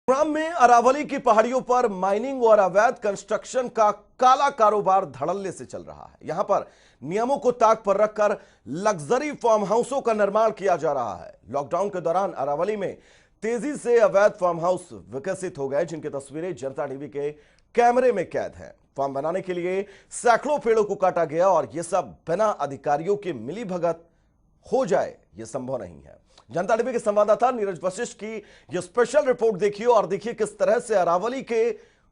गुरुग्राम में अरावली की पहाड़ियों पर माइनिंग और अवैध कंस्ट्रक्शन का काला कारोबार धड़ल्ले से चल रहा है। यहां पर नियमों को ताक पर रखकर लग्जरी फार्म हाउसों का निर्माण किया जा रहा है। लॉकडाउन के दौरान अरावली में तेजी से अवैध फार्म हाउस विकसित हो गए, जिनकी तस्वीरें जनता टीवी के कैमरे में कैद हैं। फार्म बनाने के लिए सैकड़ों पेड़ों को काटा गया और यह सब बिना अधिकारियों की मिलीभगत हो जाए यह संभव नहीं है। जनता टीवी के संवाददाता नीरज वशिष्ठ की यह स्पेशल रिपोर्ट देखिए और देखिए किस तरह से अरावली के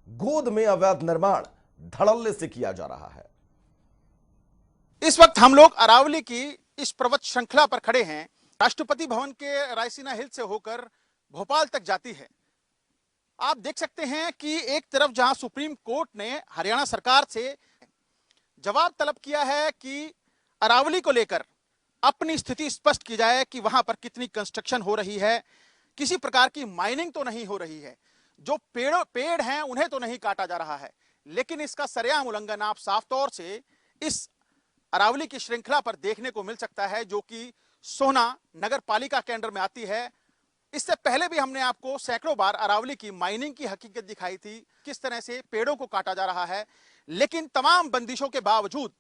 गोद में अवैध निर्माण धड़ल्ले से किया जा रहा है। इस वक्त हम लोग अरावली की इस पर्वत श्रृंखला पर खड़े हैं। राष्ट्रपति भवन के रायसीना हिल से होकर भोपाल तक जाती है। आप देख सकते हैं कि एक तरफ जहां सुप्रीम कोर्ट ने हरियाणा सरकार से जवाब तलब किया है कि अरावली को लेकर अपनी स्थिति स्पष्ट की जाए कि वहां पर कितनी कंस्ट्रक्शन हो रही है, किसी प्रकार की माइनिंग तो नहीं हो रही है, जो पेड़ हैं उन्हें तो नहीं काटा जा रहा है। लेकिन इसका सरेआम उल्लंघन आप साफ तौर से इस अरावली की श्रृंखला पर देखने को मिल सकता है, जो कि सोहना नगर पालिका के अंडर में आती है। इससे पहले भी हमने आपको सैकड़ों बार अरावली की माइनिंग की हकीकत दिखाई थी, किस तरह से पेड़ों को काटा जा रहा है। लेकिन तमाम बंदिशों के बावजूद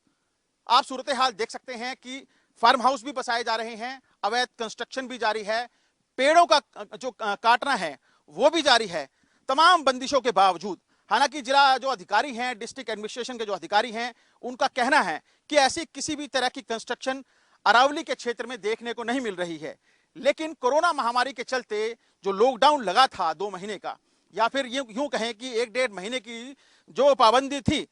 आप सूरत हाल देख सकते हैं कि फार्म हाउस भी बसाए जा रहे हैं, अवैध कंस्ट्रक्शन भी जारी है, पेड़ों का जो काटना है वो भी जारी है, तमाम बंदिशों के बावजूद। हालांकि जिला जो अधिकारी हैं, डिस्ट्रिक्ट एडमिनिस्ट्रेशन के जो अधिकारी हैं, उनका कहना है कि ऐसी किसी भी तरह की कंस्ट्रक्शन अरावली के क्षेत्र में देखने को नहीं मिल रही है। लेकिन कोरोना महामारी के चलते जो लॉकडाउन लगा था 2 महीने का, या फिर यूं कहें कि 1-1.5 महीने की जो पाबंदी थी,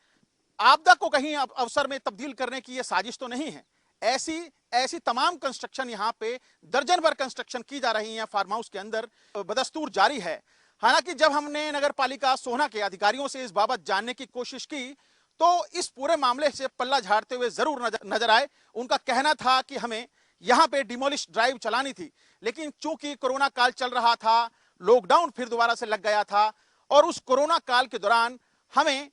आपदा को कहीं अवसर में तब्दील करने की यह साजिश तो नहीं है। ऐसी तमाम कंस्ट्रक्शन यहाँ पे दर्जन भर कंस्ट्रक्शन की जा रही है फार्म हाउस के अंदर, बदस्तूर जारी है। हालांकि जब हमने नगर पालिका सोहना के अधिकारियों से इस बाबत जानने की कोशिश की तो इस पूरे मामले से पल्ला झाड़ते हुए जरूर नजर आए। उनका कहना था कि हमें यहाँ पे डिमोलिश ड्राइव चलानी थी, लेकिन चूंकि कोरोना काल चल रहा था, लॉकडाउन फिर दोबारा से लग गया था और उस कोरोना काल के दौरान हमें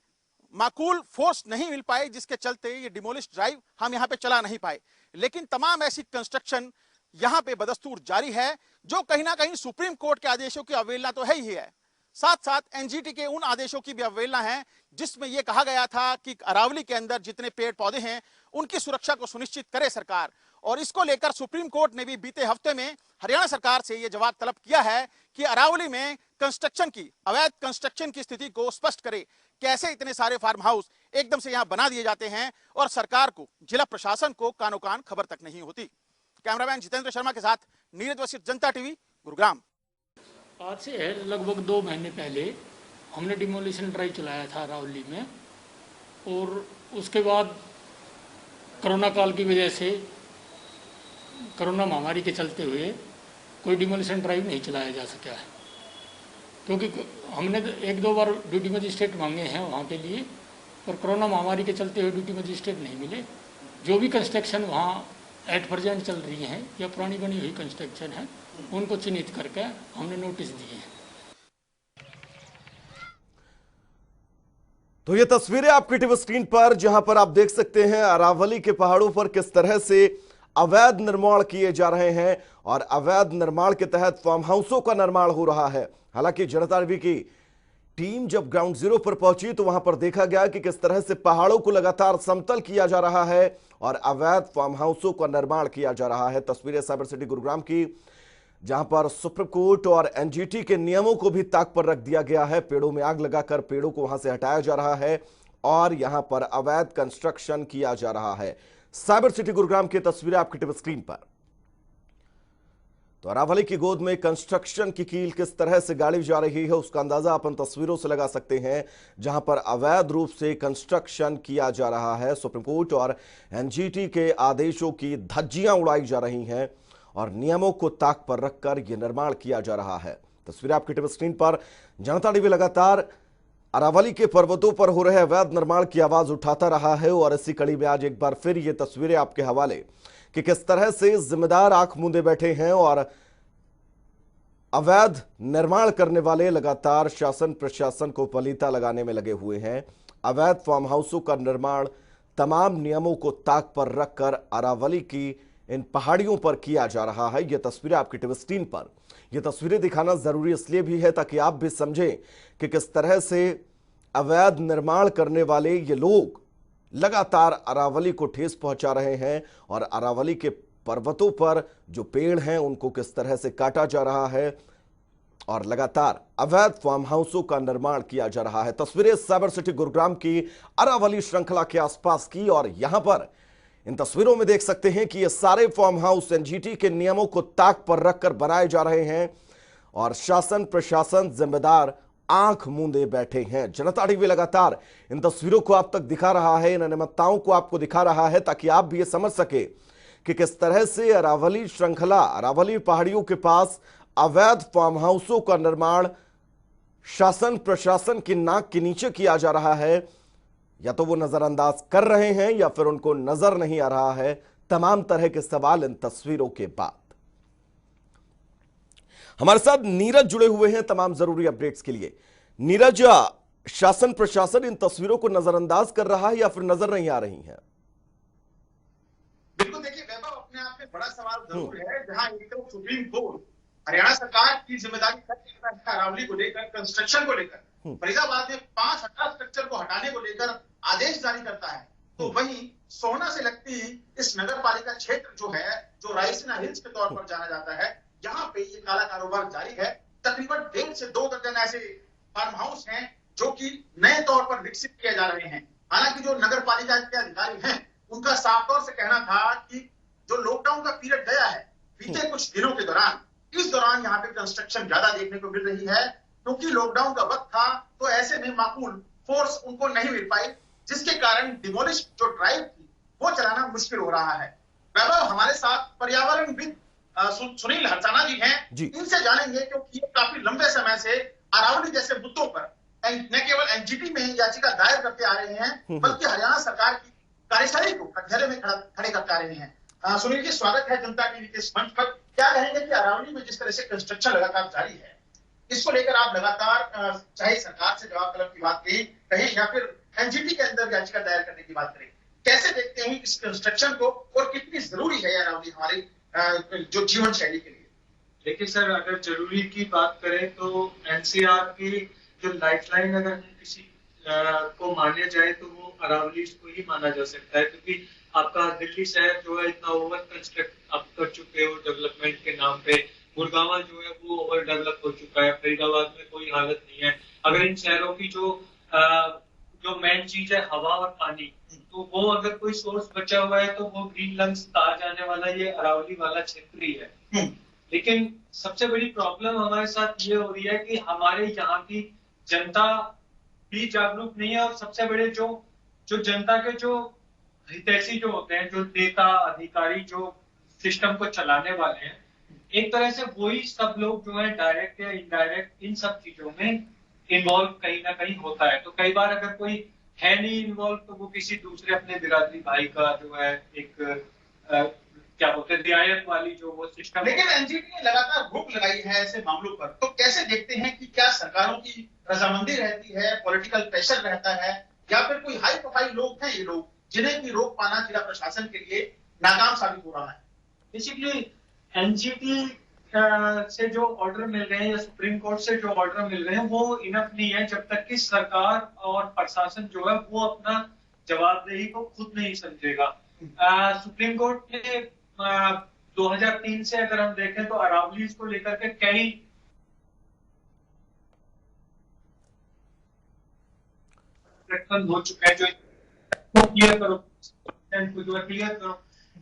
माकूल फोर्स नहीं मिल पाए, जिसके चलते ये डिमोलिश ड्राइव हम यहाँ पे चला नहीं पाए। लेकिन तमाम ऐसी कंस्ट्रक्शन यहाँ पे बदस्तूर जारी है, जो कहीं ना कहीं सुप्रीम कोर्ट के आदेशों की अवहेलना तो है ही है, साथ साथ एनजीटी के उन आदेशों की भी अवहेलना है जिसमें यह कहा गया था कि अरावली के अंदर जितने पेड़ पौधे हैं उनकी सुरक्षा को सुनिश्चित करे सरकार। और इसको लेकर सुप्रीम कोर्ट ने भी बीते हफ्ते में हरियाणा सरकार से यह जवाब तलब किया है कि अरावली में कंस्ट्रक्शन की, अवैध कंस्ट्रक्शन की स्थिति को स्पष्ट करे। कैसे इतने सारे फार्म हाउस एकदम से यहां बना दिए जाते हैं और सरकार को, जिला प्रशासन को कानो कान खबर तक नहीं होती। कैमरामैन जितेंद्र शर्मा के साथ नीरज वशिष्ठ, जनता टीवी, गुरुग्राम। आज से लगभग 2 महीने पहले हमने डिमोलिशन ड्राइव चलाया था अरावली में, और उसके बाद कोरोना काल की वजह से, कोरोना महामारी के चलते हुए कोई डिमोलिशन ड्राइव नहीं चलाया जा सका है, क्योंकि हमने 1-2 बार ड्यूटी मजिस्ट्रेट मांगे हैं वहाँ के लिए, पर कोरोना महामारी के चलते हुए ड्यूटी मजिस्ट्रेट नहीं मिले। जो भी कंस्ट्रक्शन वहाँ एट प्रेजेंट चल रही हैं या पुरानी बनी हुई कंस्ट्रक्शन है, उनको चिन्हित करके हमने नोटिस दिए हैं। तो ये तस्वीरें आपकी टीवी स्क्रीन पर, जहां पर आप देख सकते हैं अरावली के पहाड़ों पर किस तरह से अवैध निर्माण किए जा रहे हैं और अवैध निर्माण के तहत फार्म हाउसों का निर्माण हो रहा है। हालांकि जनता टीवी की टीम जब ग्राउंड जीरो पर पहुंची तो वहां पर देखा गया कि किस तरह से पहाड़ों को लगातार समतल किया जा रहा है और अवैध फार्म हाउसों का निर्माण किया जा रहा है। तस्वीरें साइबर सिटी गुरुग्राम की, जहां पर सुप्रीम कोर्ट और एनजीटी के नियमों को भी ताक पर रख दिया गया है। पेड़ों में आग लगाकर पेड़ों को वहां से हटाया जा रहा है और यहां पर अवैध कंस्ट्रक्शन किया जा रहा है। साइबर सिटी गुरुग्राम की तस्वीरें आपकी टीवी स्क्रीन पर। तो अरावली की गोद में कंस्ट्रक्शन की कील किस तरह से गाड़ी जा रही है उसका अंदाजा अपन तस्वीरों से लगा सकते हैं, जहां पर अवैध रूप से कंस्ट्रक्शन किया जा रहा है। सुप्रीम कोर्ट और एनजीटी के आदेशों की धज्जियां उड़ाई जा रही हैं और नियमों को ताक पर रखकर यह निर्माण किया जा रहा है। तस्वीरें आपकी टीवी स्क्रीन पर। जनता टीवी लगातार अरावली के पर्वतों पर हो रहे अवैध निर्माण की आवाज उठाता रहा है और इसी कड़ी में आज एक बार फिर ये तस्वीरें आपके हवाले कि किस तरह से जिम्मेदार आंख मूंदे बैठे हैं और अवैध निर्माण करने वाले लगातार शासन प्रशासन को पलीता लगाने में लगे हुए हैं। अवैध फार्म हाउसों का निर्माण तमाम नियमों को ताक पर रखकर अरावली की इन पहाड़ियों पर किया जा रहा है। यह तस्वीरें आपकी टीवी स्क्रीन पर। ये तस्वीरें दिखाना जरूरी इसलिए भी है ताकि आप भी समझें कि किस तरह से अवैध निर्माण करने वाले ये लोग लगातार अरावली को ठेस पहुंचा रहे हैं और अरावली के पर्वतों पर जो पेड़ हैं उनको किस तरह से काटा जा रहा है और लगातार अवैध फार्म हाउसों का निर्माण किया जा रहा है। तस्वीरें साइबर सिटी गुरुग्राम की अरावली श्रृंखला के आसपास की, और यहां पर इन तस्वीरों में देख सकते हैं कि ये सारे फार्म हाउस एनजीटी के नियमों को ताक पर रखकर बनाए जा रहे हैं और शासन प्रशासन जिम्मेदार आंख मूंदे बैठे हैं। जनता टीवी लगातार इन तस्वीरों को आप तक दिखा रहा है, इन अनियमितताओं को आपको दिखा रहा है ताकि आप भी ये समझ सके कि किस तरह से अरावली श्रृंखला, अरावली पहाड़ियों के पास अवैध फार्म हाउसों का निर्माण शासन प्रशासन की नाक के नीचे किया जा रहा है। या तो वो नजरअंदाज कर रहे हैं या फिर उनको नजर नहीं आ रहा है। तमाम तरह के सवाल इन तस्वीरों के बाद। हमारे साथ नीरज जुड़े हुए हैं तमाम जरूरी अपडेट्स के लिए। नीरज, शासन प्रशासन इन तस्वीरों को नजरअंदाज कर रहा है या फिर नजर नहीं आ रही है? बिल्कुल, देखिए वैभव, अपने आप में बड़ा सवाल जरूर है। जहां एक तरफ सुप्रीम कोर्ट हरियाणा सरकार की जिम्मेदारी अरावली को लेकर, कंस्ट्रक्शन को लेकर, फरीदाबाद में 5 स्ट्रक्चर को हटाने को लेकर आदेश जारी करता है, तो वहीं सोहना से लगती इस नगर पालिका क्षेत्र जो है, जो रायसीना हिल्स के तौर पर जाना जाता है, यहाँ पे ये काला कारोबार जारी है। तकरीबन 1.5 से 2 दर्जन ऐसे फार्म हाउस हैं जो कि नए तौर पर विकसित किए जा रहे हैं। हालांकि जो नगर पालिका के अधिकारी हैं उनका साफ तौर से कहना था कि जो लॉकडाउन का पीरियड गया है बीते कुछ दिनों के दौरान, इस दौरान यहाँ पे कंस्ट्रक्शन ज्यादा देखने को मिल रही है, क्योंकि लॉकडाउन का वक्त था तो ऐसे में माकूल फोर्स उनको नहीं मिल पाई, जिसके कारण डिमोलिश जो ड्राइव थी वो चलाना मुश्किल हो रहा है। वैभव, हमारे साथ पर्यावरणविद सुनील हरसाना जी हैं, इनसे जानेंगे क्योंकि ये काफी लंबे समय से अरावली जैसे मुद्दों पर न केवल एनजीटी में याचिका दायर करते आ रहे हैं, बल्कि हरियाणा सरकार की कार्यशैली को कटघरे में खड़े करते आ रहे हैं। सुनील जी, स्वागत है जनता टीवी के इस मंच पर। क्या कहेंगे कि अरावली में जिस तरह से कंस्ट्रक्शन लगातार जारी है, इसको लेकर आप लगातार चाहे सरकार से जवाब तलब की बात कहें या फिर एनजीटी के अंदर याचिका दायर करने की बात करें, कैसे देखते हैं इस कंस्ट्रक्शन को और कितनी जरूरी है अरावली हमारी जो जीवन शैली के लिए? देखिए सर, अगर जरूरी की बात करें तो एनसीआर की जो लाइफलाइन अगर किसी को माने जाए तो वो अरावली को ही माना जा सकता है, क्योंकि आपका दिल्ली शहर जो है इतना ओवर कंस्ट्रक्ट आप कर चुके हो डेवलपमेंट के नाम पे। गुड़गांव जो है वो ओवर डेवलप हो चुका है, फरीदाबाद में कोई हालत नहीं है। अगर इन शहरों की जो मेन चीज है हवा और पानी, तो वो अगर कोई सोर्स बचा हुआ है तो वो ग्रीन लंग्स कहा जाने वाला ये अरावली वाला क्षेत्र ही है। लेकिन सबसे बड़ी प्रॉब्लम हमारे साथ ये हो रही है कि हमारे यहाँ की जनता भी जागरूक नहीं है, और सबसे बड़े जो जनता के जो हितैषी जो होते हैं, जो नेता अधिकारी जो सिस्टम को चलाने वाले हैं, एक तरह से वही सब लोग जो है डायरेक्ट या इनडायरेक्ट इन सब चीजों में इन्वॉल्व कहीं ना कहीं होता है। तो कई बार अगर कोई है नहीं इन्वॉल्व तो वो किसी दूसरे अपने बिरादरी भाई का जो है एक क्या बोलते हैं रियायत वाली जो वो सिस्टम। लेकिन एनजीटी ने लगातार रोक लगाई है ऐसे मामलों पर, तो कैसे देखते हैं कि क्या सरकारों की रजामंदी रहती है, पॉलिटिकल प्रेशर रहता है, या फिर कोई हाई प्रोफाइल लोग हैं ये लोग जिन्हें की रोक पाना जिला प्रशासन के लिए नाकाम साबित हो रहा है? बेसिकली एनजीटी से जो ऑर्डर मिल रहे हैं या सुप्रीम कोर्ट से जो ऑर्डर मिल रहे हैं वो इनफ नहीं है जब तक कि सरकार और प्रशासन जो है वो अपना जवाबदेही को खुद नहीं समझेगा। सुप्रीम कोर्ट ने 2003 से अगर हम देखें तो अरावली को लेकर के कई हो चुका है, जो क्लियर करो,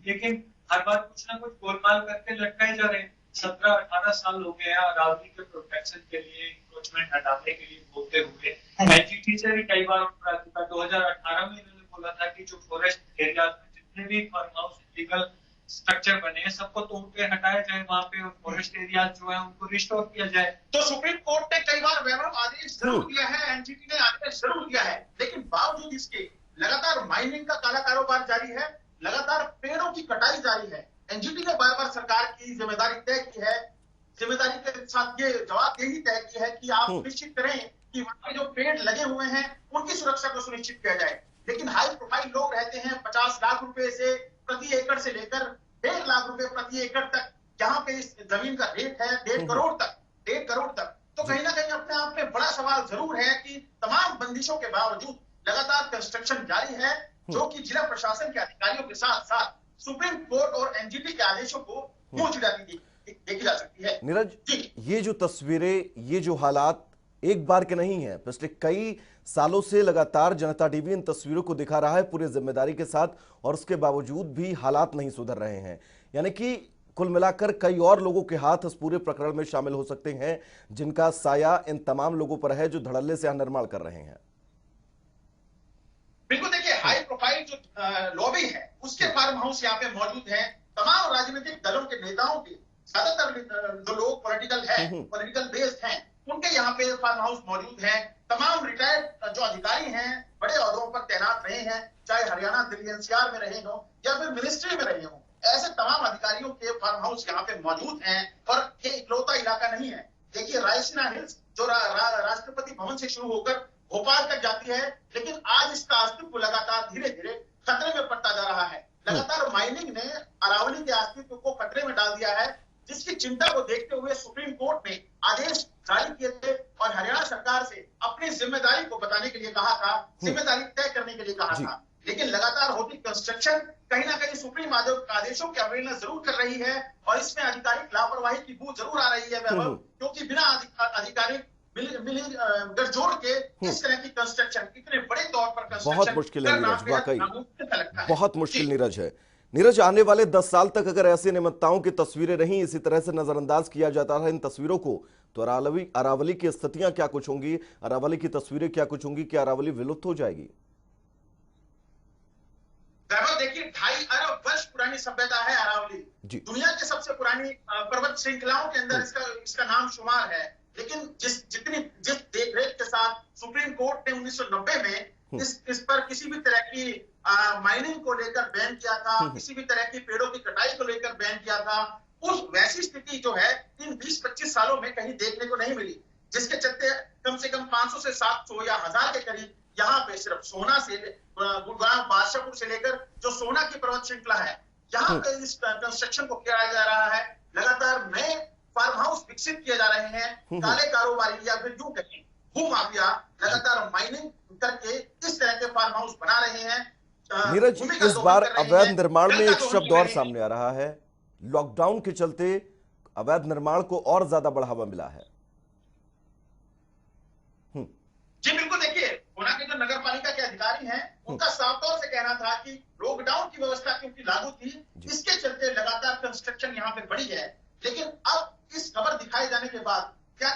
लेकिन हर बार कुछ ना कुछ गोलमाल करके लटकाए जा रहे हैं। 17-18 साल हो गए हैं अरावली के प्रोटेक्शन के लिए, इंक्रोचमेंट हटाने के लिए बोलते हुए। एनजीटी से भी कई बार 2018 में इन्होंने बोला था कि जो फॉरेस्ट एरिया में जितने भी फार्म हाउस लीगल स्ट्रक्चर बने हैं सबको तोड़ के हटाया जाए, वहाँ पे फॉरेस्ट एरिया जो है उनको रिस्टोर किया जाए। तो सुप्रीम कोर्ट ने कई बार वैभव आदेश जरूर दिया है, एनजीटी ने आदेश जरूर दिया है, लेकिन बावजूद इसके लगातार माइनिंग का काला कारोबार जारी है, लगातार पेड़ों की कटाई जारी है। एनजीटी ने बार बार सरकार की जिम्मेदारी तय की है, जिम्मेदारी के साथ ये जवाबदेही तय की है कि आप सुनिश्चित करें कि वहां पे जो पेड़ लगे हुए हैं उनकी सुरक्षा को सुनिश्चित किया जाए। लेकिन हाई प्रोफाइल लोग रहते हैं, 50 लाख रुपए से प्रति एकड़ से लेकर 1.5 लाख रुपए प्रति एकड़ तक यहाँ पे इस जमीन का रेट है 1.5 करोड़ तक। तो कहीं ना कहीं अपने आप में बड़ा सवाल जरूर है कि तमाम बंदिशों के बावजूद लगातार कंस्ट्रक्शन जारी है, जो कि जिला प्रशासन के अधिकारियों के साथ साथ सुप्रीम कोर्ट और एनजीटी के आदेशों को मुंह चिढ़ाती देखी जा सकती है। नीरज, ये जो तस्वीरें, ये जो हालात एक बार के नहीं है, पिछले कई सालों से लगातार जनता टीवी इन तस्वीरों को दिखा रहा है पूरी जिम्मेदारी के साथ, और उसके बावजूद भी हालात नहीं सुधर रहे हैं। यानी कि कुल मिलाकर कई और लोगों के हाथ इस पूरे प्रकरण में शामिल हो सकते हैं, जिनका साया इन तमाम लोगों पर है जो धड़ल्ले से निर्माण कर रहे हैं। बिल्कुल, देखिए हाई प्रोफाइल जो लॉबी है उसके फार्म हाउस यहाँ पे मौजूद है। तमाम राजनीतिक दलों के नेताओं के ज्यादातर जो लोग पॉलिटिकल बेस्ड हैं, उनके यहाँ पे फार्म हाउस मौजूद है। तमाम रिटायर्ड जो अधिकारी हैं, बड़े ओहदों पर तैनात रहे हैं, चाहे हरियाणा, दिल्ली एनसीआर में रहे हो या फिर मिनिस्ट्री में रहे हो, ऐसे तमाम अधिकारियों के फार्म हाउस यहाँ पे मौजूद हैं। और ये इकलौता इलाका नहीं है। देखिए रायसीना हिल्स जो राष्ट्रपति भवन से शुरू होकर भोपाल तक जाती है, लेकिन आज इसका अस्तित्व लगातार धीरे धीरे खतरे में पड़ता जा रहा है। लगातार माइनिंग ने अरावली के अस्तित्व को खतरे में डाल दिया है, जिसकी चिंता को देखते हुए सुप्रीम कोर्ट ने आदेश जारी किए थे और हरियाणा सरकार से अपनी जिम्मेदारी को बताने के लिए कहा था, जिम्मेदारी तय करने के लिए कहा था। लेकिन लगातार होती कंस्ट्रक्शन कहीं ना कहीं सुप्रीम आदेशों की अवहेलना जरूर कर रही है, और इसमें आधिकारिक लापरवाही की बू जरूर आ रही है वैभव, क्योंकि बिना आधिकारिक गठजोड़ के इस तरह की कंस्ट्रक्शन इतने बड़े तौर पर कंस्ट्रक्शन बहुत मुश्किल है नीरज, वाकई बहुत मुश्किल नीरज है। नीरज, आने वाले 10 साल तक अगर ऐसी निमित्ताओं की तस्वीरें रहीं, इसी तरह से नजरअंदाज किया जाता रहा इन तस्वीरों को, तो अरावली की स्थितियां क्या कुछ होंगी, अरावली की तस्वीरें क्या कुछ होंगी, क्या अरावली विलुप्त हो जाएगी? देखिए 2.5 अरब वर्ष पुरानी सभ्यता है अरावली। दुनिया की सबसे पुरानी पर्वत श्रृंखलाओं के अंदर इसका नाम शुमार है। लेकिन जिस देखरेख के साथ सुप्रीम कोर्ट ने 1990 में इस पर किसी भी तरह की माइनिंग को लेकर बैन किया था, किसी भी तरह की पेड़ों की कटाई को लेकर बैन किया था, उस वैसी स्थिति जो है इन 20-25 सालों में कहीं देखने को नहीं मिली, जिसके चलते कम से कम 500 से 700 या 1000 के करीब यहाँ पे सिर्फ सोना से गुरुग्राम बादशाहपुर से लेकर जो सोना की पर्वत श्रृंखला है, यहाँ पे इस कंस्ट्रक्शन को किया जा रहा है। लगातार नए फार्म हाउस विकसित किए जा रहे हैं। काले कारोबारी या फिर यूं कहें भूमाफिया लगातार माइनिंग करके इस तरह के फार्म हाउस बना रहे हैं। नीरज, इस बार अवैध निर्माण में एक शब्द और सामने आ रहा है, लॉकडाउन के चलते अवैध निर्माण को और ज्यादा बढ़ावा मिला है। जी बिल्कुल, देखिए गुना के जो नगर पालिका के अधिकारी हैं, उनका साफ तौर से कहना था कि लॉकडाउन की व्यवस्था क्योंकि लागू थी, इसके चलते लगातार कंस्ट्रक्शन यहाँ पे बढ़ी है। लेकिन अब इस खबर दिखाए जाने के बाद क्या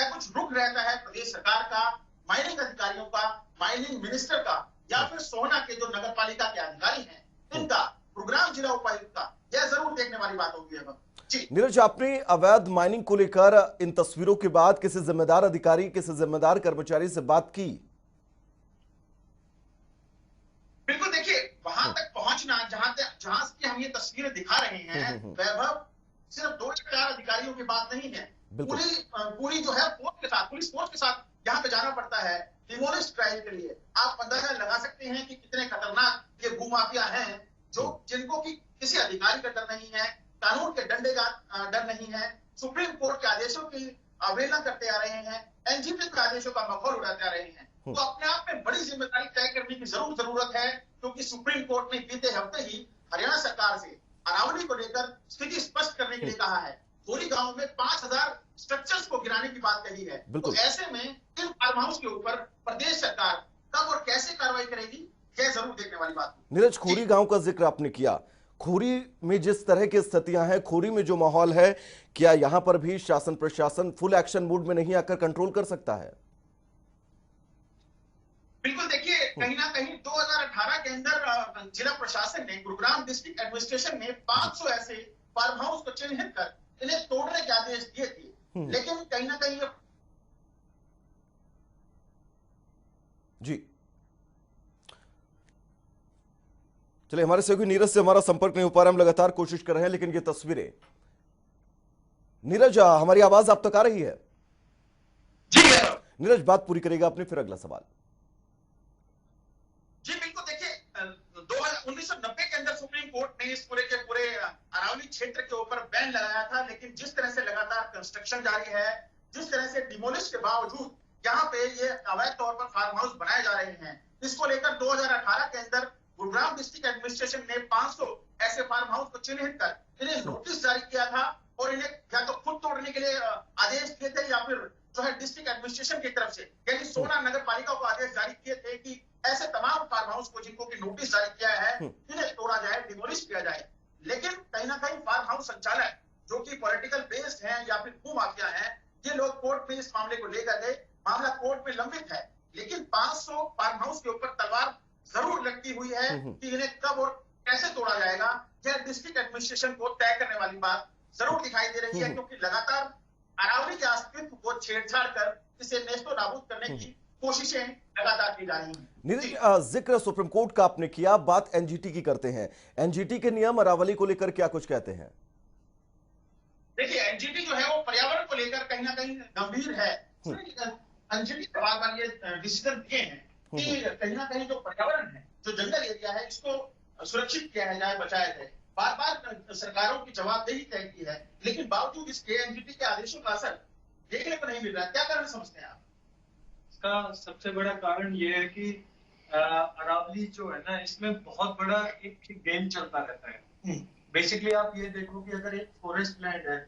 कुछ रुक रहता है प्रदेश सरकार का, माइनिंग अधिकारियों का, माइनिंग मिनिस्टर का, या फिर सोहना के जो नगर पालिका के अधिकारी हैं इनका, गुरुग्राम जिला उपायुक्त का, यह जरूर देखने वाली बात होगी। नीरज, आपने अवैध माइनिंग को लेकर इन तस्वीरों के बाद किसी जिम्मेदार अधिकारी, किसी जिम्मेदार कर्मचारी से बात की? बिल्कुल, देखिए वहां तक पहुंचना जहां की हम ये तस्वीरें दिखा रहे हैं वैभव, सिर्फ 2 या 4 अधिकारियों की बात नहीं है। पूरी जो है पुलिस फोर्स के साथ यहाँ पे जाना पड़ता है डिमोलिश ट्रायल के लिए। आप अंदाजा लगा सकते हैं कि कितने खतरनाक ये भूमाफिया हैं, जिनको की किसी अधिकारी का डर नहीं है, कानून के डंडे का डर नहीं है, सुप्रीम कोर्ट के आदेशों की अवहेलना करते आ रहे हैं, एनजीटी के आदेशों का मखौल उड़ाते आ रहे हैं। तो अपने आप में बड़ी जिम्मेदारी तय करने की जरूरत है, क्योंकि सुप्रीम कोर्ट ने बीते हफ्ते ही हरियाणा सरकार से अरावली को लेकर स्थिति स्पष्ट करने के लिए कहा है। खोरी गांव में 5000 स्ट्रक्चर्स को गिराने की बात कही है। तो ऐसे में इन फार्म हाउस के ऊपर प्रदेश सरकार कब और कैसे कार्रवाई करेगी, यह जरूर देखने वाली बात है। नीरज, खोरी गांव का जिक्र आपने किया, खोरी में जिस तरह की स्थितियां हैं, खोरी में जो माहौल है, क्या यहां पर भी शासन प्रशासन फुल एक्शन मोड में नहीं आकर कंट्रोल कर सकता है? बिल्कुल, देखिए कहीं ना कहीं 2018 के अंदर जिला प्रशासन ने, गुरुग्राम डिस्ट्रिक्ट एडमिनिस्ट्रेशन ने 500 ऐसे फार्म हाउस को चिन्हित कर इन्हें तोड़ने के आदेश दिए थे। लेकिन कहीं ना कहीं जी, चलिए, हमारे सहयोगी नीरज से हमारा संपर्क नहीं हो पा रहा, हम लगातार कोशिश कर रहे हैं, लेकिन ये तस्वीरें, नीरज हमारी आवाज आप तक आ रही है? जी नीरज, बात पूरी करेगा अपनी, फिर अगला सवाल। जी बिल्कुल, देखिए 1990 के अंदर सुप्रीम कोर्ट ने इस पूरे के पूरे अरावली आगामी क्षेत्र के ऊपर बैन लगाया था, लेकिन जिस तरह से लगातार कंस्ट्रक्शन जारी है, जिस तरह से डिमोलिश के बावजूद यहाँ पे ये अवैध तौर पर फार्म हाउस बनाए जा रहे हैं, इसको लेकर 2018 के अंदर गुरुग्राम डिस्ट्रिक्ट एडमिनिस्ट्रेशन ने 500 ऐसे फार्म हाउस को चिन्हित कर इन्हें नोटिस जारी किया था और इन्हें या तो खुद तोड़ने के लिए आदेश दिए थे या फिर जो है डिस्ट्रिक्ट एडमिनिस्ट्रेशन की तरफ से यानी सोना नगर पालिका को आदेश जारी किए थे कि ऐसे तमाम फार्म हाउस को जिनको की नोटिस जारी किया है इन्हें तोड़ा जाए, डिमोलिश किया जाए। लेकिन कहीं ना कहीं फार्म हाउस संचालक जो कि पॉलिटिकल बेस्ड हैं या फिर भूमाफिया हैं, ये लोग कोर्ट में इस मामले को लेकर गए, मामला कोर्ट में लंबित है, लेकिन 500 फार्म हाउस के ऊपर तलवार जरूर लटकी हुई है कि इन्हें कब और कैसे तोड़ा जाएगा। यह डिस्ट्रिक्ट एडमिनिस्ट्रेशन को तय करने वाली बात जरूर दिखाई दे रही है, क्योंकि लगातार अरावली के अस्तित्व को छेड़छाड़ कर इसे नेस्तो नाबूद करने की कोशिशें लगातार की जा रही हैं। नीरज, जिक्र सुप्रीम कोर्ट का आपने किया, बात एनजीटी की करते हैं। एनजीटी के नियम अरावली को लेकर क्या कुछ कहते हैं? देखिए, एनजीटी जो है वो पर्यावरण को लेकर कहीं ना कहीं गंभीर है। एनजीटी बार बार ये डिसीजन दिए हैं कि कहीं ना कहीं जो पर्यावरण है, जो जंगल एरिया है, इसको सुरक्षित किया जाए, बचाया जाए। बार बार सरकारों की जवाबदेही तय की है, लेकिन बावजूद इसके एनजीटी के आदेशों का असर देखने को नहीं मिल रहा है। क्या कारण समझते हैं आप? इसका सबसे बड़ा कारण ये है कि अरावली जो है ना, इसमें बहुत बड़ा एक गेम चलता रहता है। बेसिकली आप ये देखो कि अगर एक फॉरेस्ट लैंड है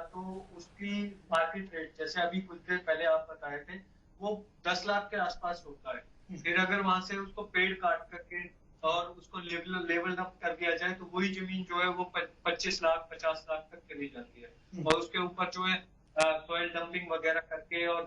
तो उसकी मार्केट रेट, जैसे अभी कुछ देर पहले आप बताए थे, वो 10 लाख के आसपास होता है। फिर अगर वहां से उसको पेड़ काट करके और उसको लेवल अप कर दिया जाए तो वही जमीन जो है वो 25 लाख 50 लाख तक चली जाती है। और उसके ऊपर जो है सॉइल डंपिंग वगैरह करके और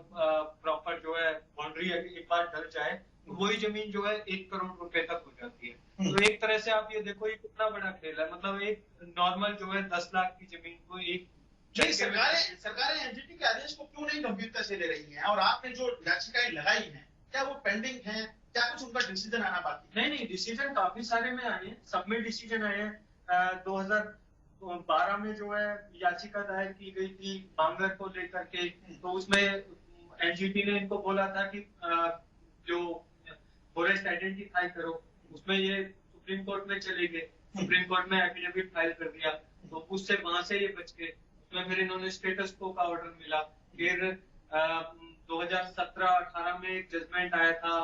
प्रॉपर जो है बाउंड्री एक बार ढल जाए तो वही जमीन जो है 1 करोड़ रुपए तक हो जाती है। तो एक तरह से आप ये देखो, ये कितना बड़ा खेल है। मतलब एक नॉर्मल जो है 10 लाख की जमीन को एक सरकारें एनजीटी के आदेश को क्यों नहीं गंभीरता से ले रही हैं? और आपने जो याचिकाएं लगाई हैं, क्या वो पेंडिंग हैं? क्या कुछ उनका डिसीजन आना बाकी? नहीं, डिसीजन काफी सारे में आए हैं, सब में डिसीजन आए हैं। 2012 में जो है याचिका दायर की गई थी बांगर को लेकर के, तो उसमें एनजीटी ने इनको बोला था कि जो फॉरेस्ट आइडेंटिफाई करो, उसमें ये सुप्रीम कोर्ट में चले गए, सुप्रीम कोर्ट में एफिडेविट फाइल कर दिया, तो उससे वहां से ये बच गए। उसमें फिर इन्होंने स्टेटस को का ऑर्डर मिला। फिर 2017-18 में एक जजमेंट आया था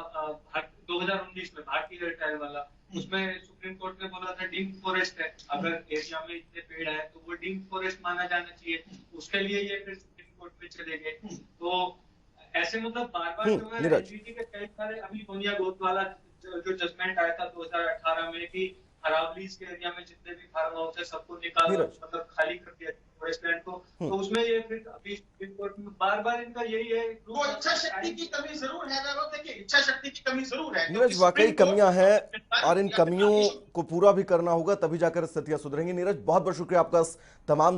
2019 में भारतीय एयरटेल वाला, उसमें सुप्रीम कोर्ट ने बोला था डीम्ड फॉरेस्ट है, अगर एरिया में इतने पेड़ है तो वो डीम्ड फॉरेस्ट माना जाना चाहिए। उसके लिए ये फिर सुप्रीम कोर्ट में चले गए। तो ऐसे मतलब बार बार जो है एनजीटी के कई सारे, अभी सोनिया गोद वाला जो जजमेंट आया था 2018 में कि अरावली के एरिया में जितने भी फार्म हाउस है सबको निकाल मतलब खाली कर दिया फॉरेस्ट लैंड को। तो उसमें ये फिर अभी सुप्रीम कोर्ट में बार बार इनका यही है, वो इच्छा शक्ति की कमी जरूर है। देखिए, इच्छा शक्ति की कमी जरूर है। नीरज, वाकई कमियां हैं और इन कमियों को पूरा भी करना होगा, तभी जाकर स्थितियां सुधरेंगी। नीरज, बहुत बहुत शुक्रिया आपका तमाम